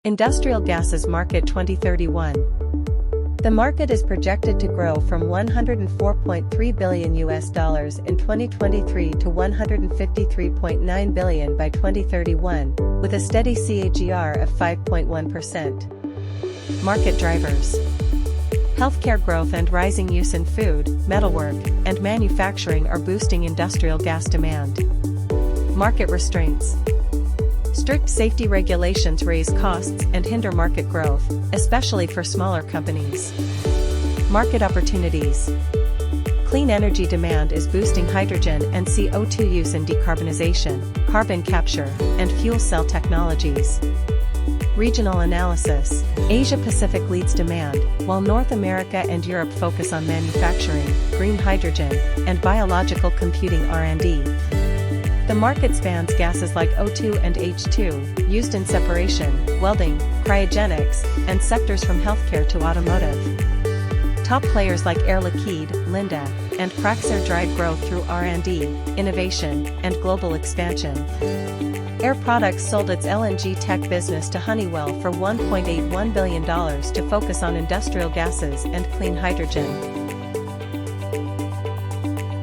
Industrial Gases Market 2031. The market is projected to grow from $104.3 billion in 2023 to $153.9 billion by 2031, with a steady CAGR of 5.1%. Market drivers. Healthcare growth and rising use in food, metalwork, and manufacturing are boosting industrial gas demand. Market restraints. Strict safety regulations raise costs and hinder market growth, especially for smaller companies. Market opportunities. Clean energy demand is boosting hydrogen and CO2 use in decarbonization, carbon capture, and fuel cell technologies. Regional analysis. Asia-Pacific leads demand, while North America and Europe focus on manufacturing, green hydrogen, and biological computing R&D. The market spans gases like O2 and H2, used in separation, welding, cryogenics, and sectors from healthcare to automotive. Top players like Air Liquide, Linde, and Praxair drive growth through R&D, innovation, and global expansion. Air Products sold its LNG tech business to Honeywell for $1.81 billion to focus on industrial gases and clean hydrogen.